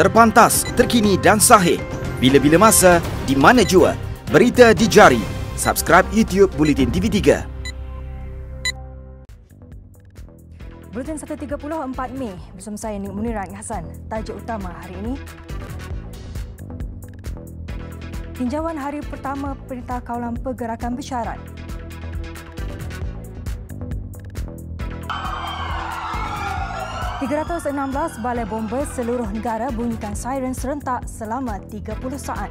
Terpantas, terkini dan sahih. Bila-bila masa, di mana jua. Berita di jari. Subscribe YouTube Bulletin TV3. Bulletin 1.34 Mei bersama saya Nik Munirah Hassan. Tajuk utama hari ini. Tinjauan hari pertama Perintah Kawalan Pergerakan Bersyarat. $316 balai bomba seluruh negara bunyikan siren serentak selama 30 saat.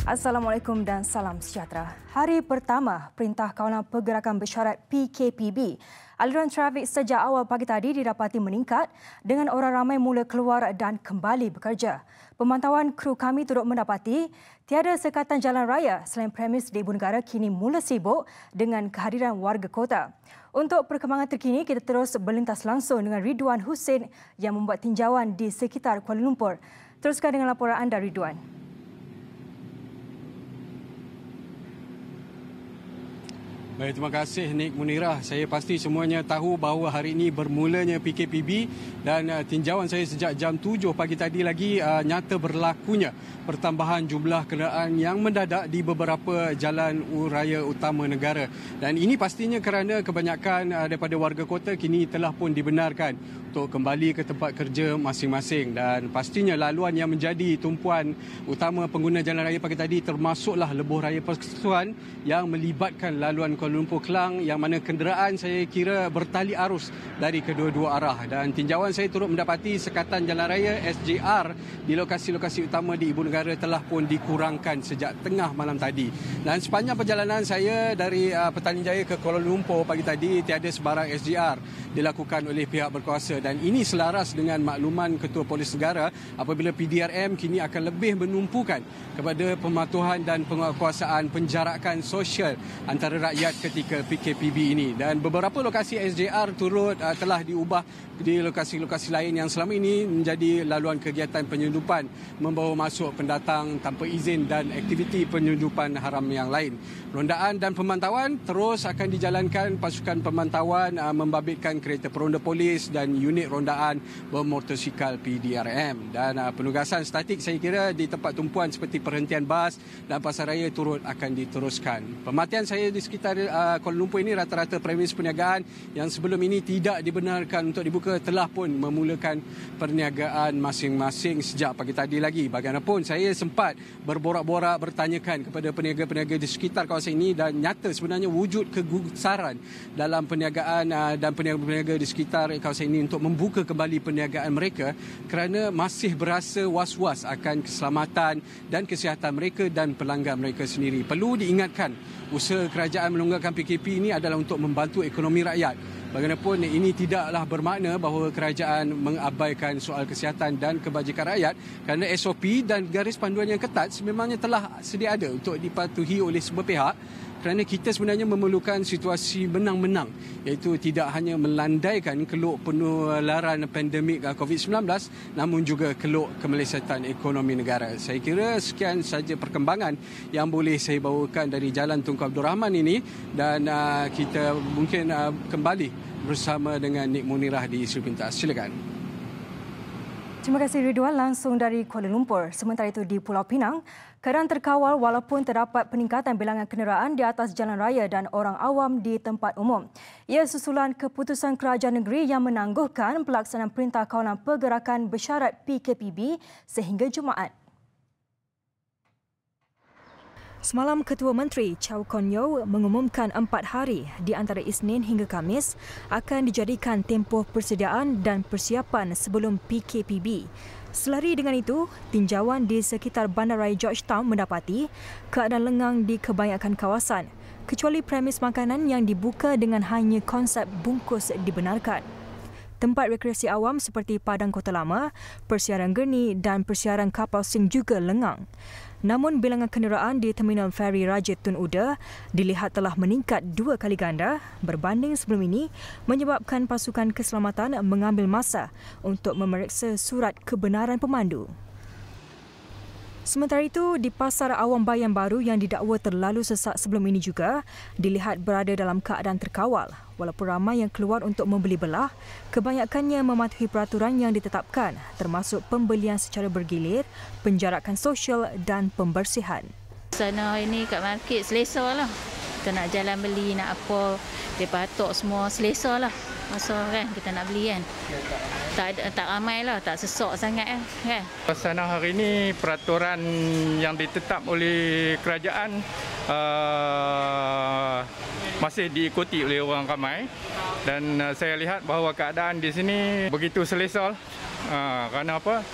Assalamualaikum dan salam sejahtera. Hari pertama Perintah Kawalan Pergerakan Bersyarat PKPB. Aliran trafik sejak awal pagi tadi didapati meningkat dengan orang ramai mula keluar dan kembali bekerja. Pemantauan kru kami turut mendapati tiada sekatan jalan raya selain premis di Ibu Negara kini mula sibuk dengan kehadiran warga kota. Untuk perkembangan terkini, kita terus berlintas langsung dengan Ridwan Hussein yang membuat tinjauan di sekitar Kuala Lumpur. Teruskan dengan laporan anda, Ridwan. Baik, terima kasih Nik Munirah. Saya pasti semuanya tahu bahawa hari ini bermulanya PKPB dan tinjauan saya sejak jam 7 pagi tadi lagi nyata berlakunya pertambahan jumlah kenderaan yang mendadak di beberapa jalan raya utama negara. Dan ini pastinya kerana kebanyakan daripada warga kota kini telah pun dibenarkan untuk kembali ke tempat kerja masing-masing. Dan pastinya laluan yang menjadi tumpuan utama pengguna jalan raya pagi tadi termasuklah lebuh raya Persekutuan yang melibatkan laluan Kuala Lumpur Klang yang mana kenderaan saya kira bertali arus dari kedua-dua arah. Dan tinjauan saya turut mendapati sekatan jalan raya SJR di lokasi-lokasi utama di Ibu Negara telah pun dikurangkan sejak tengah malam tadi. Dan sepanjang perjalanan saya dari Petaling Jaya ke Kuala Lumpur pagi tadi tiada sebarang SJR dilakukan oleh pihak berkuasa. Dan ini selaras dengan makluman Ketua Polis Negara apabila PDRM kini akan lebih menumpukan kepada pematuhan dan penguasaan penjarakan sosial antara rakyat ketika PKPB ini. Dan beberapa lokasi SJR turut telah diubah di lokasi-lokasi lain yang selama ini menjadi laluan kegiatan penyelundupan membawa masuk pendatang tanpa izin dan aktiviti penyelundupan haram yang lain. Rondaan dan pemantauan terus akan dijalankan. Pasukan pemantauan membabitkan kereta peronda polis dan unit rondaan bermotosikal PDRM. Dan penugasan statik saya kira di tempat tumpuan seperti perhentian bas dan pasaraya turut akan diteruskan. Pematian saya di sekitar Kuala Lumpur ini rata-rata premis perniagaan yang sebelum ini tidak dibenarkan untuk dibuka telah pun memulakan perniagaan masing-masing sejak pagi tadi lagi. Bagaimanapun saya sempat berborak-borak bertanyakan kepada peniaga-peniaga di sekitar kawasan ini dan nyata sebenarnya wujud kegusaran dalam perniagaan dan peniaga-peniaga di sekitar kawasan ini untuk membuka kembali perniagaan mereka kerana masih berasa was-was akan keselamatan dan kesihatan mereka dan pelanggan mereka sendiri. Perlu diingatkan, usaha kerajaan melonggarkan PKP ini adalah untuk membantu ekonomi rakyat. Bagaimanapun ini tidaklah bermakna bahawa kerajaan mengabaikan soal kesihatan dan kebajikan rakyat kerana SOP dan garis panduan yang ketat sememangnya telah sedia ada untuk dipatuhi oleh semua pihak kerana kita sebenarnya memerlukan situasi menang-menang iaitu tidak hanya melandaikan keluk penularan pandemik COVID-19 namun juga keluk kemelesetan ekonomi negara. Saya kira sekian saja perkembangan yang boleh saya bawakan dari Jalan Tunku Abdul Rahman ini dan kita mungkin kembali bersama dengan Nik Munirah di isu pintas. Silakan. Terima kasih Ridwan langsung dari Kuala Lumpur. Sementara itu di Pulau Pinang, keadaan terkawal walaupun terdapat peningkatan bilangan kenderaan di atas jalan raya dan orang awam di tempat umum. Ia susulan keputusan kerajaan negeri yang menangguhkan pelaksanaan Perintah Kawalan Pergerakan Bersyarat PKPB sehingga Jumaat. Semalam, Ketua Menteri Chow Kon Yeow mengumumkan 4 hari di antara Isnin hingga Khamis akan dijadikan tempoh persediaan dan persiapan sebelum PKPB. Selari dengan itu, tinjauan di sekitar Bandaraya Georgetown mendapati keadaan lengang di kebanyakan kawasan, kecuali premis makanan yang dibuka dengan hanya konsep bungkus dibenarkan. Tempat rekreasi awam seperti Padang Kota Lama, Persiaran Geni dan Persiaran Kapal Sing juga lengang. Namun bilangan kenderaan di Terminal Feri Raja Tun Uda dilihat telah meningkat 2 kali ganda berbanding sebelum ini, menyebabkan pasukan keselamatan mengambil masa untuk memeriksa surat kebenaran pemandu. Sementara itu, di Pasar Awam Bayan Baru yang didakwa terlalu sesak sebelum ini juga dilihat berada dalam keadaan terkawal. Walaupun ramai yang keluar untuk membeli belah, kebanyakannya mematuhi peraturan yang ditetapkan termasuk pembelian secara bergilir, penjarakan sosial dan pembersihan. Sana ini kat market selesa lah. Kita nak jalan beli, nak apa, dia patok semua selesa lah. Masa kan kita nak beli kan. Tak ramai lah, tak sesak sangat kan. Suasana hari ini peraturan yang ditetap oleh kerajaan masih diikuti oleh orang ramai dan saya lihat bahawa keadaan di sini begitu selesa kerana apa?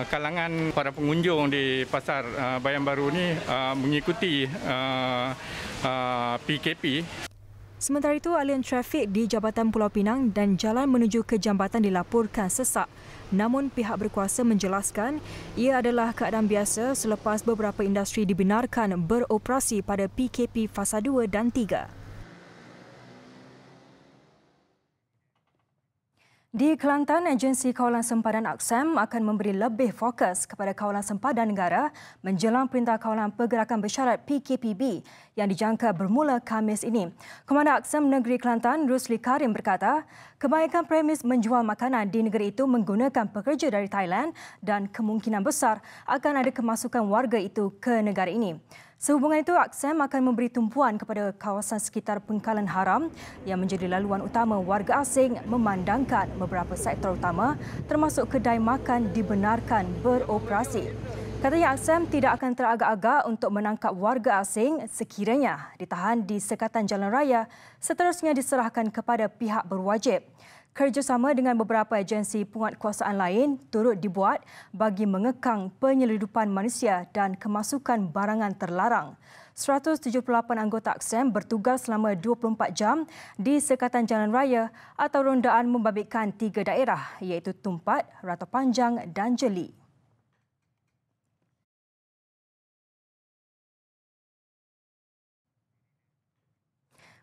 Kalangan para pengunjung di Pasar Bayan Baru ni mengikuti PKP. Sementara itu, aliran trafik di Jabatan Pulau Pinang dan jalan menuju ke jambatan dilaporkan sesak. Namun pihak berkuasa menjelaskan ia adalah keadaan biasa selepas beberapa industri dibenarkan beroperasi pada PKP Fasa 2 dan 3. Di Kelantan, Agensi Kawalan Sempadan AKSEM akan memberi lebih fokus kepada kawalan sempadan negara menjelang Perintah Kawalan Pergerakan Bersyarat PKPB yang dijangka bermula Khamis ini. Komandan AKSEM Negeri Kelantan, Rusli Karim berkata, kebanyakan premis menjual makanan di negeri itu menggunakan pekerja dari Thailand dan kemungkinan besar akan ada kemasukan warga itu ke negara ini. Sehubungan itu, AKSEM akan memberi tumpuan kepada kawasan sekitar Pengkalan Haram yang menjadi laluan utama warga asing memandangkan beberapa sektor utama termasuk kedai makan dibenarkan beroperasi. Katanya AKSEM tidak akan teragak-agak untuk menangkap warga asing sekiranya ditahan di sekatan jalan raya, seterusnya diserahkan kepada pihak berwajib. Kerjasama dengan beberapa agensi penguatkuasaan lain turut dibuat bagi mengekang penyelundupan manusia dan kemasukan barangan terlarang. 178 anggota AKSEM bertugas selama 24 jam di sekatan jalan raya atau rondaan membabitkan 3 daerah iaitu Tumpat, Rata Panjang dan Jeli.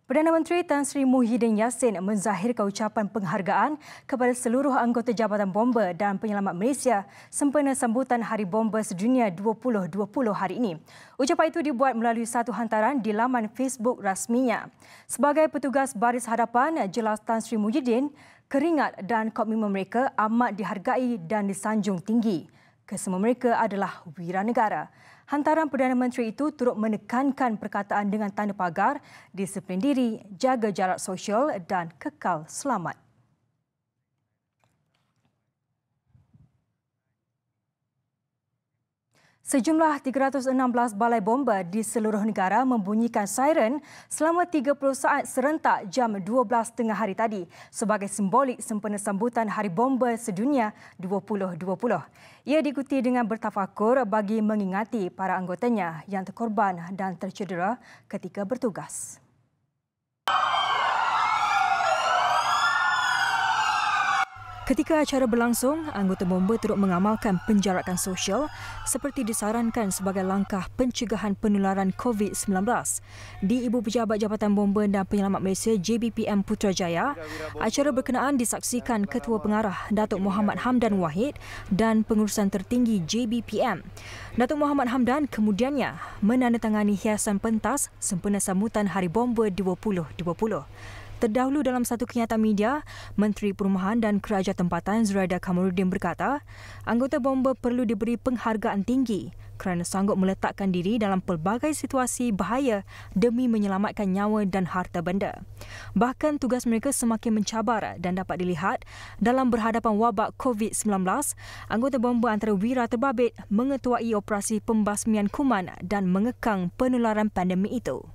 Perdana Menteri Tan Sri Muhyiddin Yassin menzahirkan ucapan penghargaan kepada seluruh anggota Jabatan Bomba dan Penyelamat Malaysia sempena sambutan Hari Bomba Sedunia 2020 hari ini. Ucapan itu dibuat melalui satu hantaran di laman Facebook rasminya. Sebagai petugas baris hadapan, jelas Tan Sri Muhyiddin, keringat dan komitmen mereka amat dihargai dan disanjung tinggi. Kesemua mereka adalah wira negara. Hantaran Perdana Menteri itu turut menekankan perkataan dengan tanda pagar, disiplin diri, jaga jarak sosial dan kekal selamat. Sejumlah 316 balai bomba di seluruh negara membunyikan siren selama 30 saat serentak jam 12 tengah hari tadi sebagai simbolik sempena sambutan Hari Bomba Sedunia 2020. Ia diikuti dengan bertafakur bagi mengingati para anggotanya yang terkorban dan tercedera ketika bertugas. Ketika acara berlangsung, anggota bomba turut mengamalkan penjarakan sosial seperti disarankan sebagai langkah pencegahan penularan COVID-19. Di Ibu Pejabat Jabatan Bomba dan Penyelamat Malaysia JBPM Putrajaya, acara berkenaan disaksikan Ketua Pengarah Datuk Muhammad Hamdan Wahid dan pengurusan tertinggi JBPM. Datuk Muhammad Hamdan kemudiannya menandatangani hiasan pentas sempena sambutan Hari Bomba 2020. Terdahulu dalam satu kenyataan media, Menteri Perumahan dan Kerajaan Tempatan Zuraida Kamarudin berkata, anggota bomba perlu diberi penghargaan tinggi kerana sanggup meletakkan diri dalam pelbagai situasi bahaya demi menyelamatkan nyawa dan harta benda. Bahkan tugas mereka semakin mencabar dan dapat dilihat dalam berhadapan wabak COVID-19, anggota bomba antara wira terbabit mengetuai operasi pembasmian kuman dan mengekang penularan pandemik itu.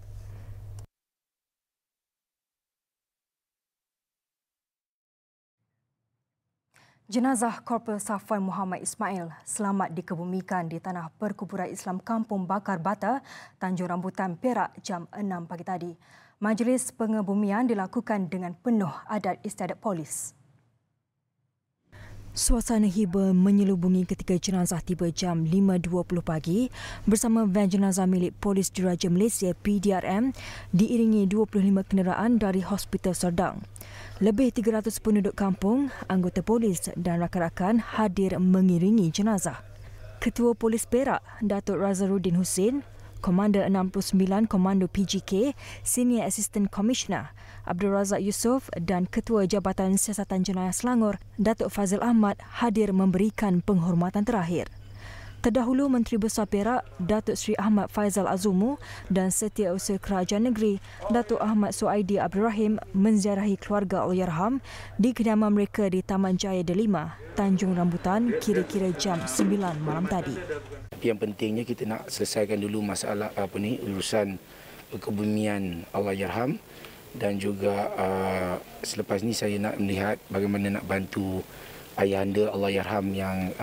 Jenazah Korporal Safwan Muhammad Ismail selamat dikebumikan di tanah perkuburan Islam Kampung Bakar Bata, Tanjung Rambutan, Perak jam 6 pagi tadi. Majlis pengebumian dilakukan dengan penuh adat istiadat polis. Suasana hiba menyelubungi ketika jenazah tiba jam 5.20 pagi bersama van jenazah milik Polis Diraja Malaysia PDRM diiringi 25 kenderaan dari Hospital Serdang. Lebih 300 penduduk kampung, anggota polis dan rakan-rakan hadir mengiringi jenazah. Ketua Polis Perak, Datuk Razarudin Hussein, Komander 69 Komando PGK, Senior Assistant Commissioner Abdul Razak Yusof dan Ketua Jabatan Siasatan Jenayah Selangor, Datuk Fazil Ahmad hadir memberikan penghormatan terakhir. Terdahulu Menteri Besar Perak, Datuk Seri Ahmad Faizal Azumu dan Setiausaha Kerajaan Negeri, Datuk Ahmad Suaidi Abdul Rahim menziarahi keluarga Allahyarham di kediaman mereka di Taman Jaya Delima, Tanjung Rambutan kira-kira jam 9 malam tadi. Yang pentingnya kita nak selesaikan dulu masalah urusan kebumian Allahyarham, dan juga selepas ni saya nak melihat bagaimana nak bantu ayahanda Allahyarham yang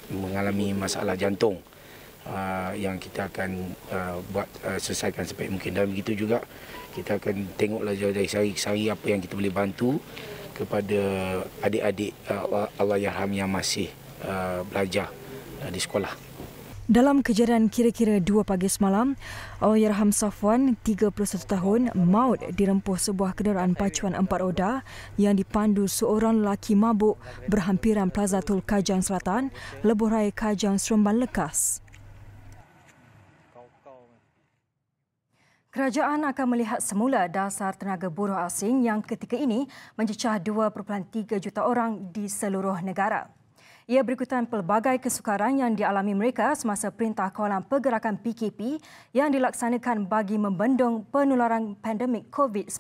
mengalami masalah jantung, yang kita akan buat selesaikan sebaik mungkin. Dan begitu juga kita akan tengoklah dari sehari-hari apa yang kita boleh bantu kepada adik-adik Allahyarham yang masih belajar di sekolah. Dalam kejadian kira-kira 2 pagi semalam, Allahyarham Safwan, 31 tahun, maut dirempuh sebuah kenderaan pacuan 4 roda yang dipandu seorang lelaki mabuk berhampiran Plaza Tol Kajang Selatan, Lebuh Raya Kajang, Seremban Lekas. Kerajaan akan melihat semula dasar tenaga buruh asing yang ketika ini mencecah 2.3 juta orang di seluruh negara. Ia berikutan pelbagai kesukaran yang dialami mereka semasa Perintah Kawalan Pergerakan PKP yang dilaksanakan bagi membendung penularan pandemik COVID-19.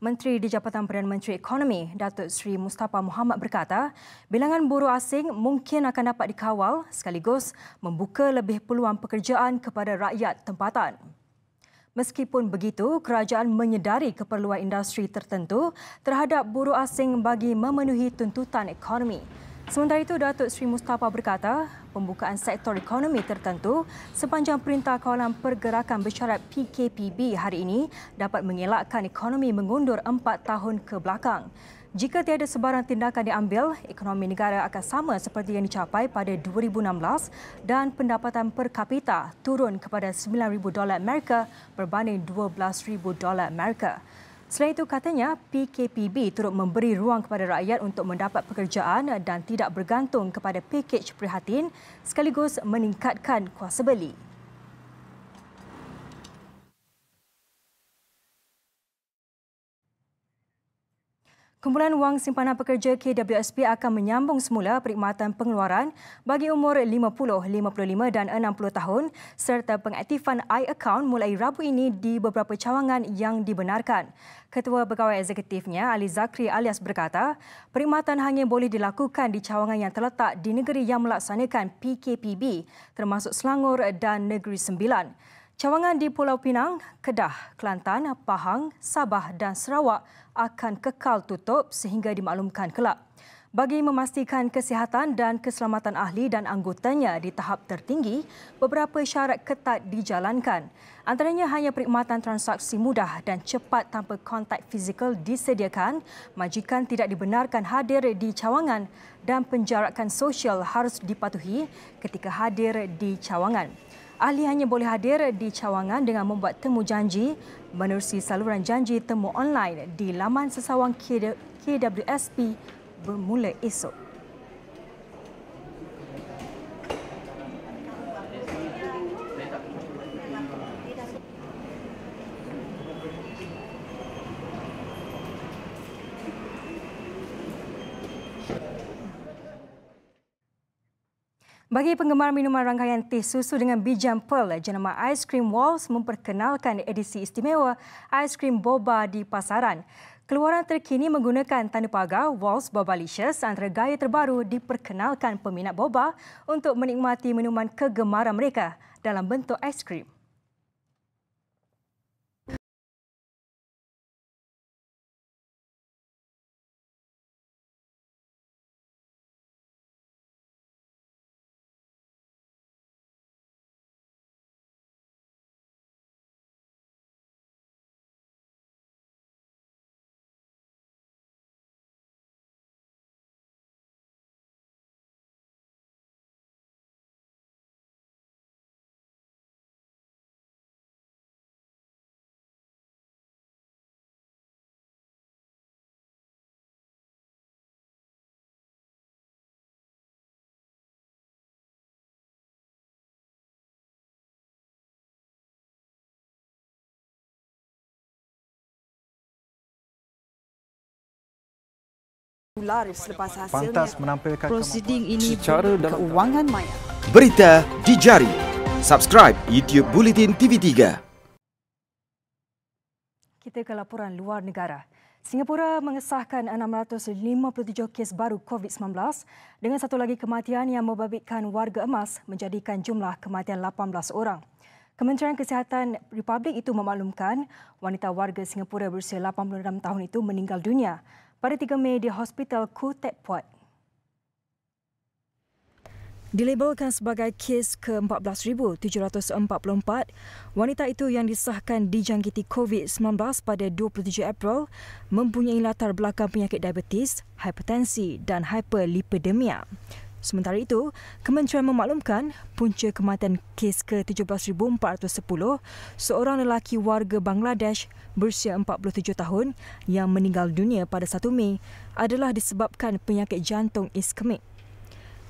Menteri di Jabatan Perdana Menteri Ekonomi, Datuk Seri Mustafa Mohamad berkata, bilangan buruh asing mungkin akan dapat dikawal sekaligus membuka lebih peluang pekerjaan kepada rakyat tempatan. Meskipun begitu, kerajaan menyedari keperluan industri tertentu terhadap buruh asing bagi memenuhi tuntutan ekonomi. Sementara itu, Datuk Seri Mustafa berkata, pembukaan sektor ekonomi tertentu sepanjang Perintah Kawalan Pergerakan Bersyarat PKPB hari ini dapat mengelakkan ekonomi mengundur 4 tahun ke belakang. Jika tiada sebarang tindakan diambil, ekonomi negara akan sama seperti yang dicapai pada 2016 dan pendapatan per kapita turun kepada $9,000 Amerika berbanding $12,000 Amerika. Selain itu, katanya PKPB turut memberi ruang kepada rakyat untuk mendapat pekerjaan dan tidak bergantung kepada pakej prihatin sekaligus meningkatkan kuasa beli. Kumpulan Wang Simpanan Pekerja KWSP akan menyambung semula perkhidmatan pengeluaran bagi umur 50, 55 dan 60 tahun serta pengaktifan iAccount mulai Rabu ini di beberapa cawangan yang dibenarkan. Ketua Pegawai Eksekutifnya, Ali Zakri Alias berkata, perkhidmatan hanya boleh dilakukan di cawangan yang terletak di negeri yang melaksanakan PKPB termasuk Selangor dan Negeri Sembilan. Cawangan di Pulau Pinang, Kedah, Kelantan, Pahang, Sabah dan Sarawak akan kekal tutup sehingga dimaklumkan kelak. Bagi memastikan kesihatan dan keselamatan ahli dan anggotanya di tahap tertinggi, beberapa syarat ketat dijalankan. Antaranya hanya perkhidmatan transaksi mudah dan cepat tanpa kontak fizikal disediakan, majikan tidak dibenarkan hadir di cawangan dan penjarakan sosial harus dipatuhi ketika hadir di cawangan. Ahli hanya boleh hadir di cawangan dengan membuat temu janji menerusi saluran janji temu online di laman sesawang KWSP bermula esok. Bagi penggemar minuman rangkaian teh susu dengan bijian pearl, jenama Ice Cream Walls memperkenalkan edisi istimewa Ice Cream Boba di pasaran. Keluaran terkini menggunakan tanda pagar Walls Bobalicious antara gaya terbaru diperkenalkan peminat boba untuk menikmati minuman kegemaran mereka dalam bentuk aiskrim. laris selepas hasilnya. Pantas menampilkan prosiding ini secara dalam keuangan maya. Berita di jari. Subscribe YouTube Bulletin TV3. Kita ke laporan luar negara. Singapura mengesahkan 657 kes baru COVID-19 dengan satu lagi kematian yang membabitkan warga emas menjadikan jumlah kematian 18 orang. Kementerian Kesihatan Republik itu memaklumkan wanita warga Singapura berusia 86 tahun itu meninggal dunia pada 3 Mei di Hospital Khoo Teck Puat. Dilabelkan sebagai kes ke-14,744, wanita itu yang disahkan dijangkiti COVID-19 pada 27 April mempunyai latar belakang penyakit diabetes, hipertensi dan hyperlipidemia. Sementara itu, Kementerian memaklumkan punca kematian kes ke-17,410, seorang lelaki warga Bangladesh berusia 47 tahun yang meninggal dunia pada 1 Mei adalah disebabkan penyakit jantung iskemik.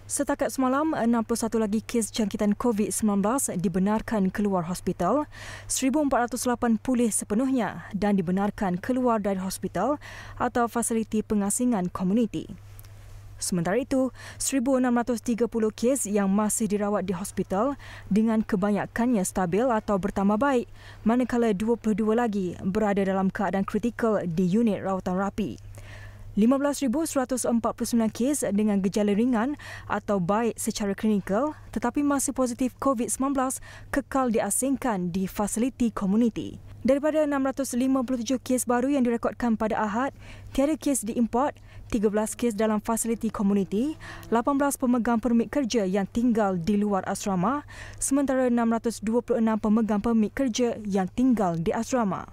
Setakat semalam, 61 lagi kes jangkitan COVID-19 dibenarkan keluar hospital, 1,408 pulih sepenuhnya dan dibenarkan keluar dari hospital atau fasiliti pengasingan komuniti. Sementara itu, 1,630 kes yang masih dirawat di hospital dengan kebanyakannya stabil atau bertambah baik, manakala 22 lagi berada dalam keadaan kritikal di unit rawatan rapi. 15,149 kes dengan gejala ringan atau baik secara klinikal tetapi masih positif COVID-19 kekal diasingkan di fasiliti komuniti. Daripada 657 kes baru yang direkodkan pada Ahad, tiada kes diimport, 13 kes dalam fasiliti komuniti, 18 pemegang permit kerja yang tinggal di luar asrama, sementara 626 pemegang permit kerja yang tinggal di asrama.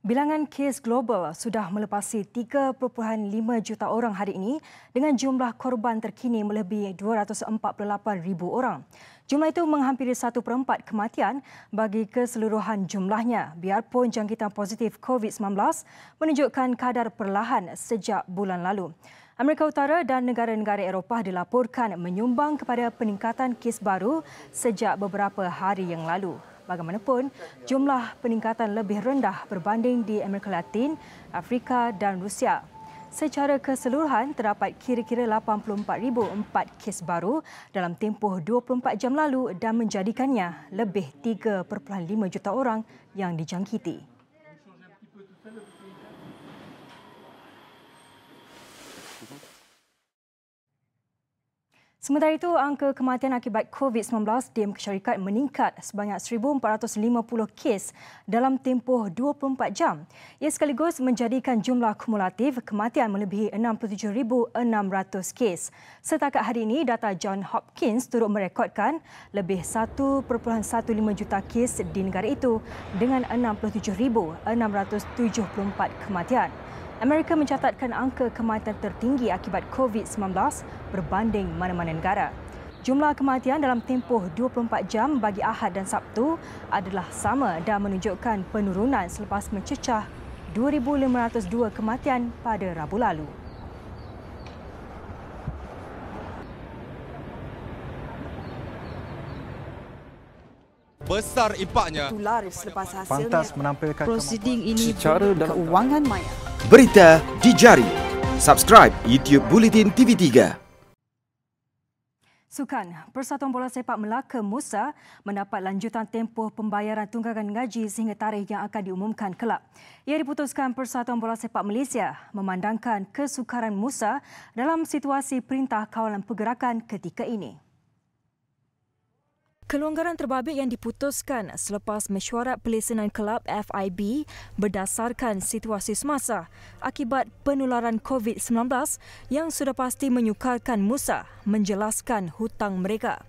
Bilangan kes global sudah melepasi 3.5 juta orang hari ini dengan jumlah korban terkini melebihi 248,000 orang. Jumlah itu menghampiri 1/4 kematian bagi keseluruhan jumlahnya biarpun jangkitan positif COVID-19 menunjukkan kadar perlahan sejak bulan lalu. Amerika Utara dan negara-negara Eropah dilaporkan menyumbang kepada peningkatan kes baru sejak beberapa hari yang lalu. Bagaimanapun, jumlah peningkatan lebih rendah berbanding di Amerika Latin, Afrika dan Rusia. Secara keseluruhan, terdapat kira-kira 84,004 kes baru dalam tempoh 24 jam lalu dan menjadikannya lebih 3.5 juta orang yang dijangkiti. Sementara itu, angka kematian akibat COVID-19 di Amerika Syarikat meningkat sebanyak 1,450 kes dalam tempoh 24 jam. Ia sekaligus menjadikan jumlah kumulatif kematian melebihi 67,600 kes. Setakat hari ini, data John Hopkins turut merekodkan lebih 1.15 juta kes di negara itu dengan 67,674 kematian. Amerika mencatatkan angka kematian tertinggi akibat COVID-19 berbanding mana-mana negara. Jumlah kematian dalam tempoh 24 jam bagi Ahad dan Sabtu adalah sama dan menunjukkan penurunan selepas mencecah 2,502 kematian pada Rabu lalu. Besar impaknya. Laris selepas hasilnya. Pantas menampilkan prosiding ini secara dalam keuangan maya. Berita di jari. Subscribe YouTube Bulletin TV3. Sukan, Persatuan Bola Sepak Melaka Musa mendapat lanjutan tempoh pembayaran tunggakan gaji sehingga tarikh yang akan diumumkan kelab. Ia diputuskan Persatuan Bola Sepak Malaysia memandangkan kesukaran Musa dalam situasi Perintah Kawalan Pergerakan ketika ini. Kelonggaran terbabit yang diputuskan selepas mesyuarat pelesenan kelab FIB berdasarkan situasi semasa akibat penularan COVID-19 yang sudah pasti menyukarkan Musa menjelaskan hutang mereka.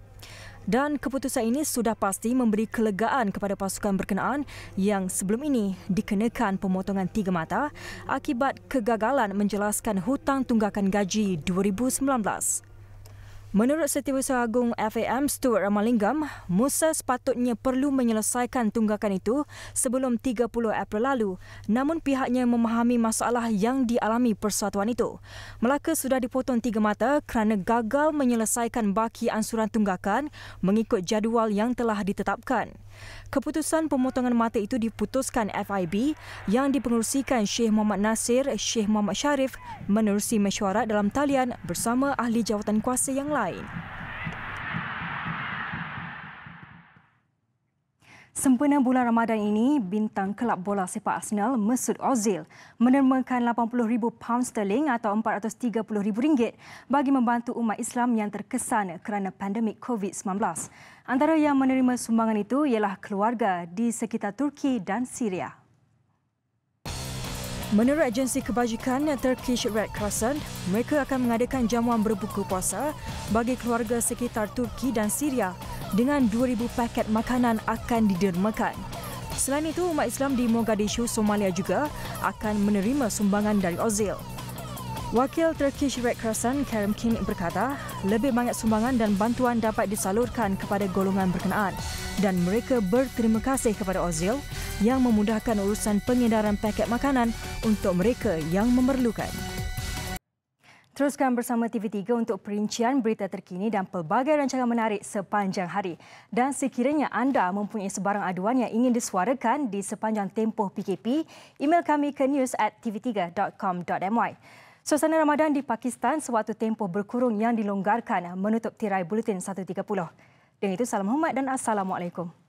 Dan keputusan ini sudah pasti memberi kelegaan kepada pasukan berkenaan yang sebelum ini dikenakan pemotongan 3 mata akibat kegagalan menjelaskan hutang tunggakan gaji 2019. Menurut Setiausaha Agung FAM Stuart Ramalingam, Musa sepatutnya perlu menyelesaikan tunggakan itu sebelum 30 April lalu. Namun pihaknya memahami masalah yang dialami persatuan itu. Melaka sudah dipotong 3 mata kerana gagal menyelesaikan baki ansuran tunggakan mengikut jadual yang telah ditetapkan. Keputusan pemotongan mata itu diputuskan FIB yang dipengerusikan Syekh Muhammad Nasir, Syekh Muhammad Sharif menerusi mesyuarat dalam talian bersama ahli jawatan kuasa yang lain. Sempena bulan Ramadan ini, bintang kelab bola sepak Arsenal Mesut Ozil menermakan £80,000 atau RM430,000 bagi membantu umat Islam yang terkesan kerana pandemik COVID-19. Antara yang menerima sumbangan itu ialah keluarga di sekitar Turki dan Syria. Menurut agensi kebajikan Turkish Red Crescent, mereka akan mengadakan jamuan berbuka puasa bagi keluarga sekitar Turki dan Syria dengan 2,000 paket makanan akan didermakan. Selain itu, umat Islam di Mogadishu, Somalia juga akan menerima sumbangan dari Ozil. Wakil Turkish Red Crescent, Kerem King berkata, lebih banyak sumbangan dan bantuan dapat disalurkan kepada golongan berkenaan dan mereka berterima kasih kepada Ozil yang memudahkan urusan pengedaran paket makanan untuk mereka yang memerlukan. Teruskan bersama TV3 untuk perincian berita terkini dan pelbagai rancangan menarik sepanjang hari. Dan sekiranya anda mempunyai sebarang aduan yang ingin disuarakan di sepanjang tempoh PKP, email kami ke news@tv3.com.my. Suasana Ramadan di Pakistan sewaktu tempoh berkurung yang dilonggarkan menutup tirai Buletin 1.30. Dengan itu, salam hormat dan Assalamualaikum.